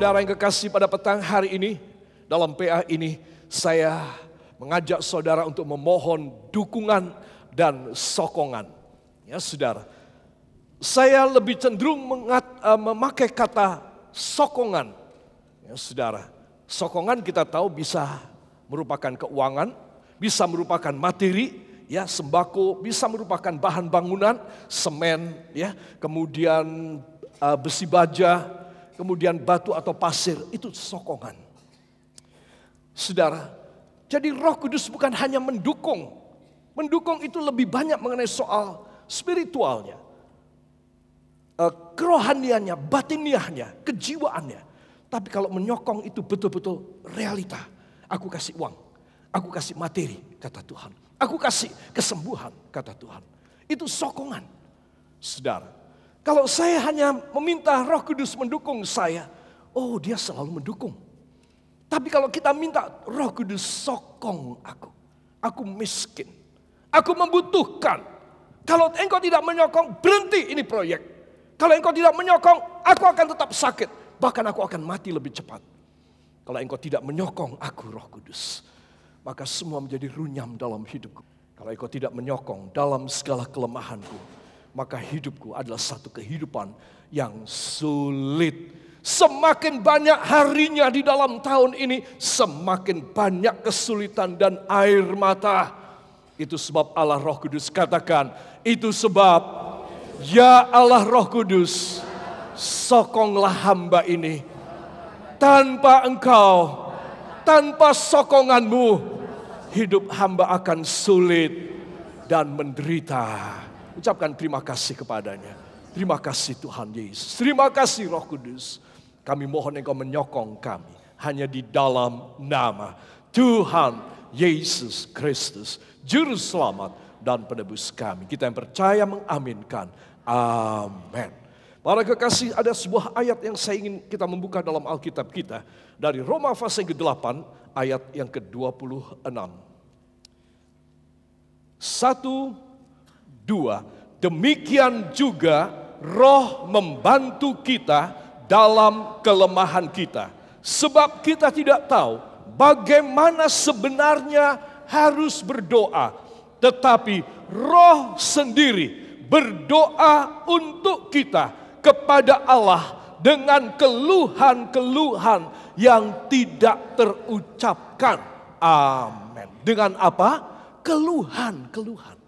saudara yang kekasih, pada petang hari ini, dalam PA ini, saya mengajak saudara untuk memohon dukungan dan sokongan. Ya saudara, saya lebih cenderung memakai kata sokongan. Ya saudara, sokongan kita tahu bisa merupakan keuangan, bisa merupakan materi, ya sembako, bisa merupakan bahan bangunan, semen, ya, kemudian besi baja, kemudian batu atau pasir, itu sokongan. Saudara, jadi Roh Kudus bukan hanya mendukung. Mendukung itu lebih banyak mengenai soal spiritualnya, kerohaniannya, batiniahnya, kejiwaannya. Tapi kalau menyokong itu betul-betul realita. Aku kasih uang, aku kasih materi, kata Tuhan. Aku kasih kesembuhan, kata Tuhan. Itu sokongan. Saudara, kalau saya hanya meminta Roh Kudus mendukung saya, oh dia selalu mendukung. Tapi kalau kita minta Roh Kudus sokong aku miskin, aku membutuhkan. Kalau engkau tidak menyokong, berhenti ini proyek. Kalau engkau tidak menyokong, aku akan tetap sakit. Bahkan aku akan mati lebih cepat. Kalau engkau tidak menyokong aku Roh Kudus, maka semua menjadi runyam dalam hidupku. Kalau engkau tidak menyokong dalam segala kelemahanku, maka hidupku adalah satu kehidupan yang sulit. Semakin banyak harinya di dalam tahun ini, semakin banyak kesulitan dan air mata. Itu sebab Allah Roh Kudus katakan, itu sebab ya Allah Roh Kudus, sokonglah hamba ini. Tanpa engkau, tanpa sokonganmu, hidup hamba akan sulit dan menderita. Ucapkan terima kasih kepadanya. Terima kasih Tuhan Yesus. Terima kasih Roh Kudus. Kami mohon engkau menyokong kami. Hanya di dalam nama Tuhan Yesus Kristus, Juru Selamat dan Penebus kami. Kita yang percaya mengaminkan. Amin. Para kekasih, ada sebuah ayat yang saya ingin kita membuka dalam Alkitab kita. Dari Roma pasal ke-8 ayat yang ke-26. 1, 2, demikian juga Roh membantu kita dalam kelemahan kita. Sebab kita tidak tahu bagaimana sebenarnya harus berdoa. Tetapi Roh sendiri berdoa untuk kita kepada Allah dengan keluhan-keluhan yang tidak terucapkan. Amin. Dengan apa? Keluhan-keluhan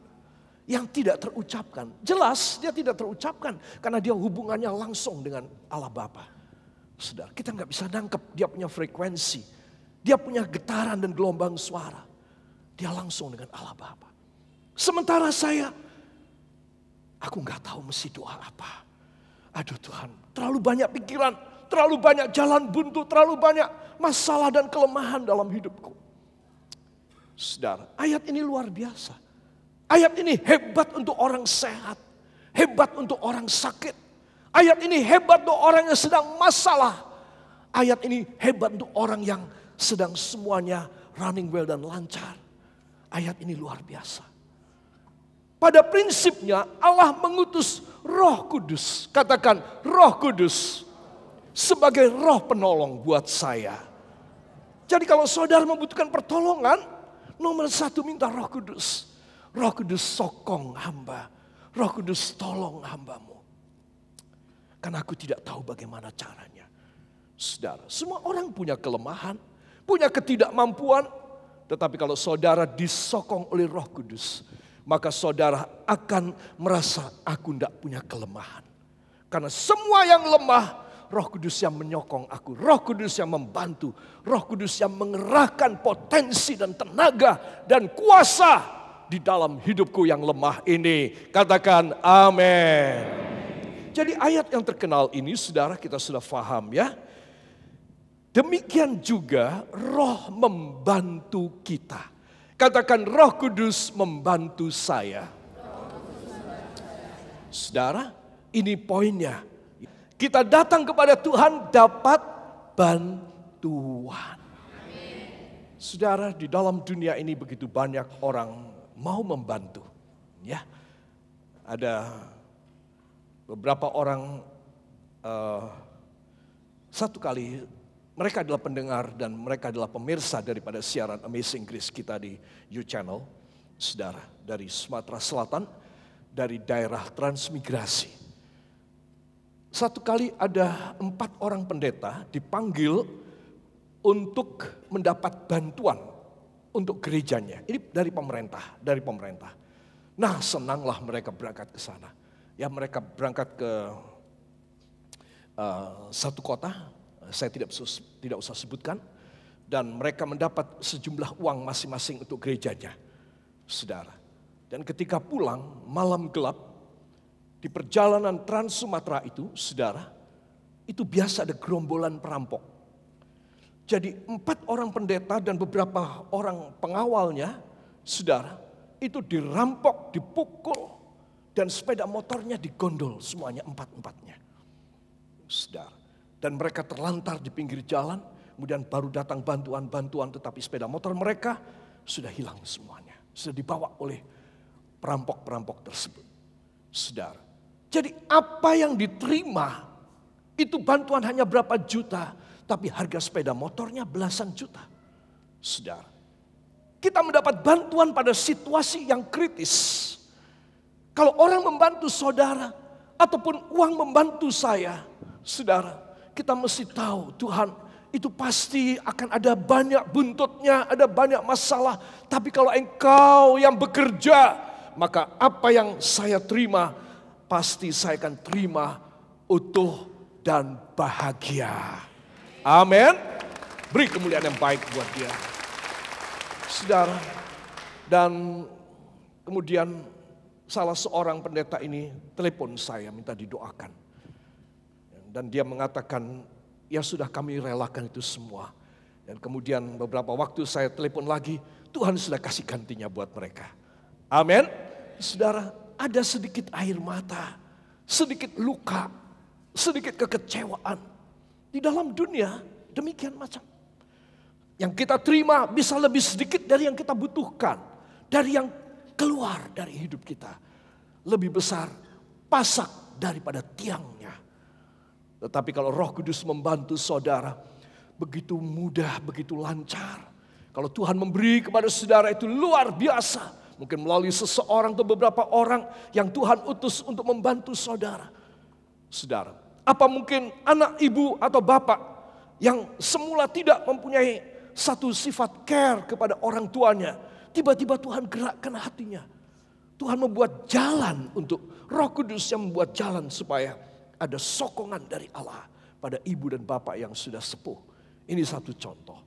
yang tidak terucapkan. Jelas dia tidak terucapkan karena dia hubungannya langsung dengan Allah Bapa. Saudara, kita nggak bisa nangkep dia punya frekuensi, dia punya getaran dan gelombang suara. Dia langsung dengan Allah Bapa. Sementara aku nggak tahu mesti doa apa. Aduh Tuhan, terlalu banyak pikiran, terlalu banyak jalan buntu, terlalu banyak masalah dan kelemahan dalam hidupku. Saudara, ayat ini luar biasa. Ayat ini hebat untuk orang sehat, hebat untuk orang sakit. Ayat ini hebat untuk orang yang sedang masalah. Ayat ini hebat untuk orang yang sedang semuanya running well dan lancar. Ayat ini luar biasa. Pada prinsipnya Allah mengutus Roh Kudus. Katakan Roh Kudus sebagai roh penolong buat saya. Jadi kalau saudara membutuhkan pertolongan, nomor 1 minta Roh Kudus. Roh Kudus sokong hamba. Roh Kudus tolong hambamu. Karena aku tidak tahu bagaimana caranya. Saudara, semua orang punya kelemahan, punya ketidakmampuan. Tetapi kalau saudara disokong oleh Roh Kudus, maka saudara akan merasa aku tidak punya kelemahan. Karena semua yang lemah, Roh Kudus yang menyokong aku. Roh Kudus yang membantu. Roh Kudus yang mengerahkan potensi dan tenaga dan kuasa di dalam hidupku yang lemah ini. Katakan amin. Jadi ayat yang terkenal ini saudara kita sudah paham ya. Demikian juga Roh membantu kita. Katakan Roh Kudus membantu saya. Saudara, ini poinnya. Kita datang kepada Tuhan dapat bantuan. Saudara, di dalam dunia ini begitu banyak orang mau membantu, ya. Ada beberapa orang Satu kali mereka adalah pendengar dan mereka adalah pemirsa daripada siaran Amazing Grace kita di You Channel. Saudara, dari Sumatera Selatan, dari daerah transmigrasi. Satu kali ada 4 orang pendeta dipanggil untuk mendapat bantuan untuk gerejanya. Ini dari pemerintah. Nah, senanglah mereka berangkat ke sana. Ya, mereka berangkat ke satu kota, saya tidak usah sebutkan, dan mereka mendapat sejumlah uang masing-masing untuk gerejanya, saudara. Dan ketika pulang malam gelap di perjalanan Trans Sumatera itu, saudara, itu biasa ada gerombolan perampok. Jadi 4 orang pendeta dan beberapa orang pengawalnya, saudara, itu dirampok, dipukul, dan sepeda motornya digondol semuanya 4-4-nya. Saudara. Dan mereka terlantar di pinggir jalan, kemudian baru datang bantuan-bantuan, tetapi sepeda motor mereka sudah hilang semuanya. Sudah dibawa oleh perampok-perampok tersebut. Saudara. Jadi apa yang diterima, itu bantuan hanya berapa juta, tapi harga sepeda motornya belasan juta. Saudara. Kita mendapat bantuan pada situasi yang kritis. Kalau orang membantu saudara, ataupun uang membantu saya, saudara, kita mesti tahu Tuhan itu pasti akan ada banyak buntutnya, ada banyak masalah. Tapi kalau engkau yang bekerja, maka apa yang saya terima, pasti saya akan terima utuh dan bahagia. Amin. Beri kemuliaan yang baik buat dia. Saudara, dan kemudian salah seorang pendeta ini telepon saya minta didoakan. Dan dia mengatakan, ya sudah kami relakan itu semua. Dan kemudian beberapa waktu saya telepon lagi, Tuhan sudah kasih gantinya buat mereka. Amin. Saudara, ada sedikit air mata, sedikit luka, sedikit kekecewaan. Di dalam dunia demikian macam. Yang kita terima bisa lebih sedikit dari yang kita butuhkan. Dari yang keluar dari hidup kita. Lebih besar pasak daripada tiangnya. Tetapi kalau Roh Kudus membantu saudara, begitu mudah, begitu lancar. Kalau Tuhan memberi kepada saudara itu luar biasa. Mungkin melalui seseorang atau beberapa orang yang Tuhan utus untuk membantu saudara. Saudara, apa mungkin anak, ibu atau bapak yang semula tidak mempunyai satu sifat care kepada orang tuanya. Tiba-tiba Tuhan gerakkan hatinya. Tuhan membuat jalan untuk Roh Kudus yang membuat jalan supaya ada sokongan dari Allah pada ibu dan bapak yang sudah sepuh. Ini satu contoh.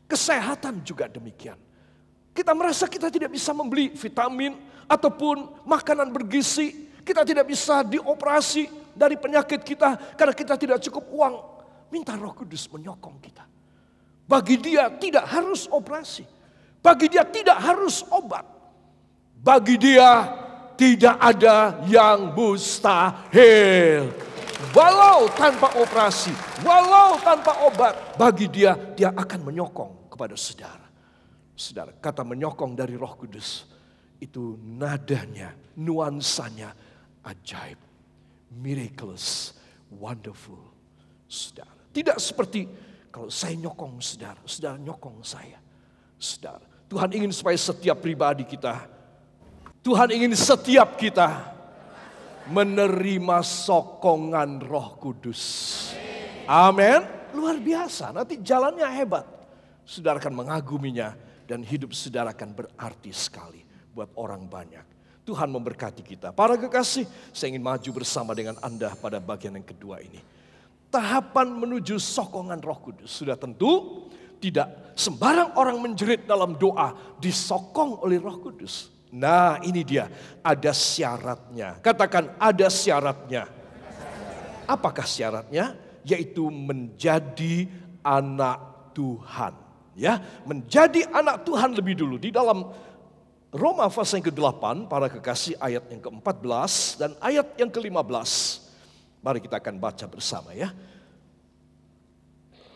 Kesehatan juga demikian. Kita merasa kita tidak bisa membeli vitamin ataupun makanan bergizi. Kita tidak bisa dioperasi dari penyakit kita karena kita tidak cukup uang. Minta Roh Kudus menyokong kita. Bagi dia tidak harus operasi. Bagi dia tidak harus obat. Bagi dia tidak ada yang mustahil. Walau tanpa operasi, walau tanpa obat, bagi dia akan menyokong kepada saudara. Saudara, kata menyokong dari Roh Kudus, itu nadanya, nuansanya ajaib, miraculous, wonderful. Saudara, tidak seperti kalau saya nyokong saudara, saudara nyokong saya. Saudara, Tuhan ingin supaya setiap pribadi kita, Tuhan ingin setiap kita menerima sokongan Roh Kudus. Amin. Luar biasa, nanti jalannya hebat. Saudara akan mengaguminya dan hidup saudara akan berarti sekali buat orang banyak. Tuhan memberkati kita. Para kekasih, saya ingin maju bersama dengan Anda pada bagian yang kedua ini. Tahapan menuju sokongan Roh Kudus. Sudah tentu tidak sembarang orang menjerit dalam doa disokong oleh Roh Kudus. Nah, ini dia, ada syaratnya. Katakan ada syaratnya. Apakah syaratnya? Yaitu menjadi anak Tuhan. Ya, menjadi anak Tuhan lebih dulu. Di dalam Roma pasal yang ke-8, para kekasih, ayat yang ke-14 dan ayat yang ke-15. Mari kita akan baca bersama ya.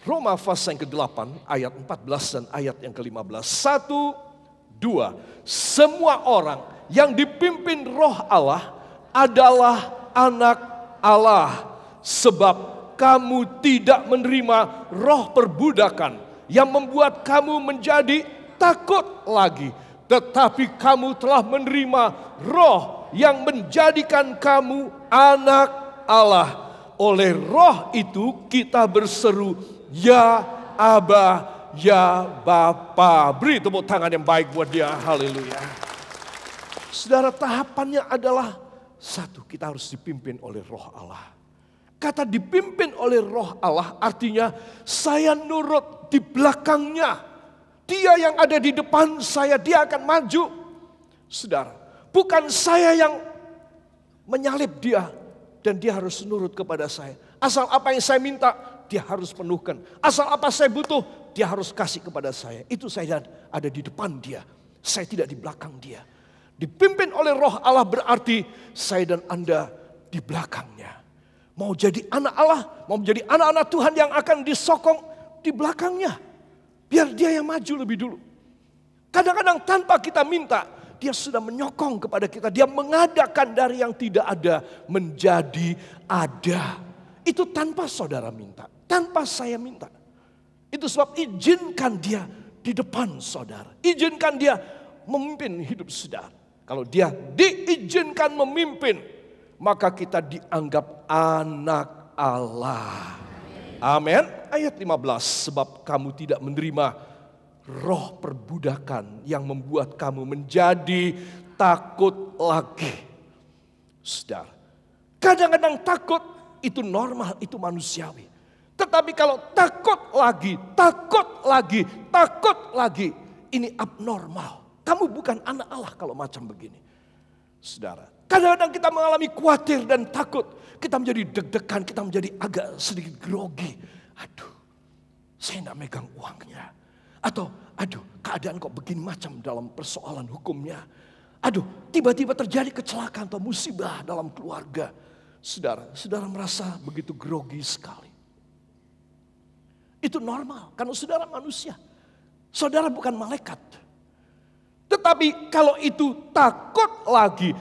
Roma pasal yang ke-8, ayat 14 dan ayat yang ke-15. 1, 2. Semua orang yang dipimpin Roh Allah adalah anak Allah. Sebab kamu tidak menerima roh perbudakan yang membuat kamu menjadi takut lagi. Tetapi kamu telah menerima roh yang menjadikan kamu anak Allah. Oleh roh itu kita berseru, ya Aba, ya Bapa. Beri tepuk tangan yang baik buat dia. Haleluya. Saudara, tahapannya adalah satu, kita harus dipimpin oleh roh Allah. Kata dipimpin oleh roh Allah artinya saya nurut di belakangnya. Dia yang ada di depan saya, dia akan maju. Saudara, bukan saya yang menyalip dia dan dia harus nurut kepada saya. Asal apa yang saya minta, dia harus penuhkan. Asal apa saya butuh, dia harus kasih kepada saya. Itu saya ada di depan dia. Saya tidak di belakang dia. Dipimpin oleh roh Allah berarti saya dan Anda di belakangnya. Mau jadi anak Allah, mau menjadi anak-anak Tuhan yang akan disokong di belakangnya. Biar dia yang maju lebih dulu. Kadang-kadang tanpa kita minta, dia sudah menyokong kepada kita. Dia mengadakan dari yang tidak ada menjadi ada. Itu tanpa saudara minta, tanpa saya minta. Itu sebab izinkan dia di depan saudara. Izinkan dia memimpin hidup saudara. Kalau dia diizinkan memimpin, maka kita dianggap anak Allah. Amin. Ayat 15, sebab kamu tidak menerima roh perbudakan yang membuat kamu menjadi takut lagi. Saudara, kadang-kadang takut itu normal, itu manusiawi. Tetapi kalau takut lagi, ini abnormal. Kamu bukan anak Allah kalau macam begini. Saudara, kadang-kadang kita mengalami khawatir dan takut. Kita menjadi deg-degan, kita menjadi agak sedikit grogi. Aduh, saya tidak megang uangnya. Atau, aduh, keadaan kok begini macam dalam persoalan hukumnya. Aduh, tiba-tiba terjadi kecelakaan atau musibah dalam keluarga. Saudara merasa begitu grogi sekali. Itu normal, karena saudara manusia. Saudara bukan malaikat. Tetapi kalau itu takut lagi,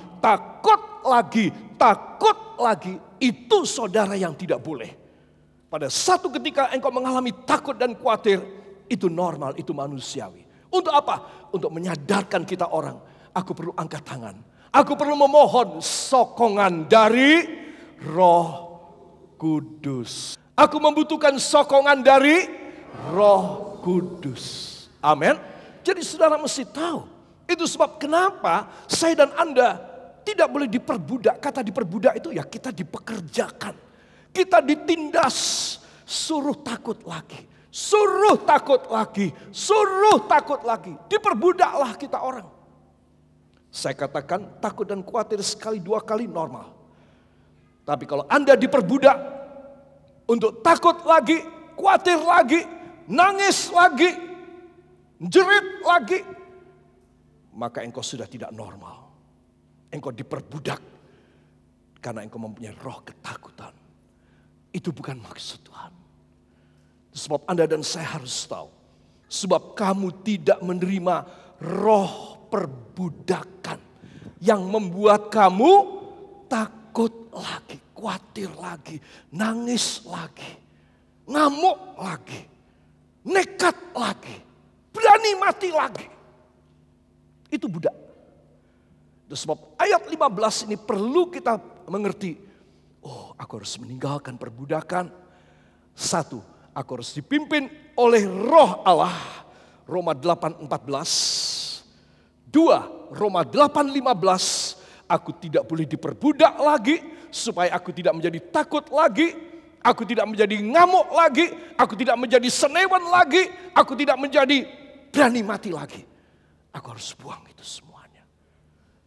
itu saudara yang tidak boleh. Pada satu ketika engkau mengalami takut dan khawatir, itu normal, itu manusiawi. Untuk apa? Untuk menyadarkan kita orang, aku perlu angkat tangan. Aku perlu memohon sokongan dari Roh Kudus. Aku membutuhkan sokongan dari Roh Kudus. Amin. Jadi saudara mesti tahu. Itu sebab kenapa saya dan Anda tidak boleh diperbudak. Kata diperbudak itu ya kita dipekerjakan. Kita ditindas. Suruh takut lagi. Suruh takut lagi. Suruh takut lagi. Diperbudaklah kita orang. Saya katakan takut dan khawatir sekali dua kali normal. Tapi kalau Anda diperbudak untuk takut lagi, khawatir lagi, nangis lagi, jerit lagi, maka engkau sudah tidak normal. Engkau diperbudak karena engkau mempunyai roh ketakutan. Itu bukan maksud Tuhan. Sebab Anda dan saya harus tahu. Sebab kamu tidak menerima roh perbudakan yang membuat kamu takut lagi, khawatir lagi, nangis lagi, ngamuk lagi, nekat lagi, berani mati lagi. Itu budak. Sebab ayat 15 ini perlu kita mengerti. Oh, aku harus meninggalkan perbudakan. Satu, aku harus dipimpin oleh roh Allah. Roma 8:14. Dua, Roma 8:15. Aku tidak boleh diperbudak lagi. Supaya aku tidak menjadi takut lagi. Aku tidak menjadi ngamuk lagi. Aku tidak menjadi senewan lagi. Aku tidak menjadi berani mati lagi. Aku harus buang itu semuanya.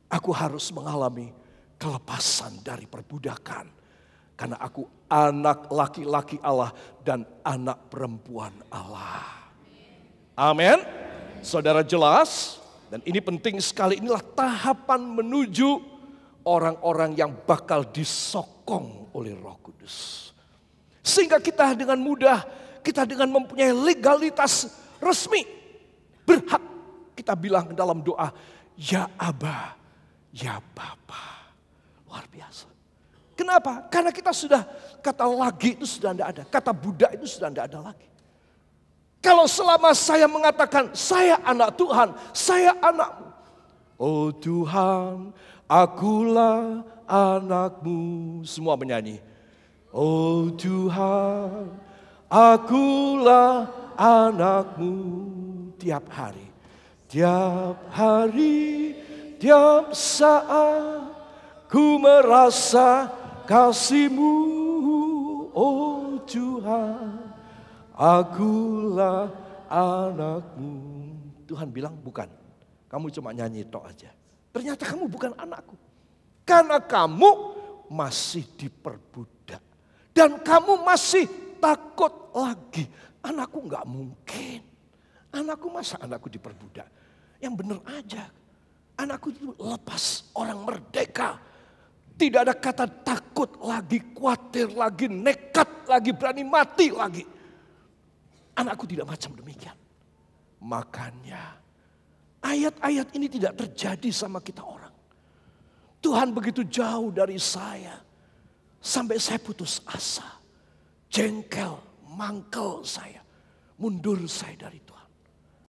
Aku harus mengalami kelepasan dari perbudakan. Karena aku anak laki-laki Allah dan anak perempuan Allah. Amin. Saudara jelas. Dan ini penting sekali. Inilah tahapan menuju orang-orang yang bakal disokong oleh Roh Kudus. Sehingga kita dengan mudah, kita dengan mempunyai legalitas resmi, berhak kita bilang dalam doa, ya Aba, ya Bapa. Luar biasa. Kenapa? Karena kita sudah, kata lagi itu sudah tidak ada. Kata budak itu sudah tidak ada lagi. Kalau selama saya mengatakan, saya anak Tuhan, saya anakmu. Oh Tuhan, akulah anakmu. Semua menyanyi. Oh Tuhan, akulah anakmu. Tiap hari, tiap saat, ku merasa kasih-Mu, oh Tuhan, akulah anakmu. Tuhan bilang bukan, kamu cuma nyanyi tok aja. Ternyata kamu bukan anakku. Karena kamu masih diperbudak. Dan kamu masih takut lagi. Anakku gak mungkin. Anakku masa anakku diperbudak. Yang benar aja. Anakku itu lepas, orang merdeka. Tidak ada kata takut lagi, khawatir lagi, nekat lagi, berani mati lagi. Anakku tidak macam demikian. Makanya ayat-ayat ini tidak terjadi sama kita orang. Tuhan begitu jauh dari saya. Sampai saya putus asa. Jengkel, mangkel saya. Mundur saya dari Tuhan.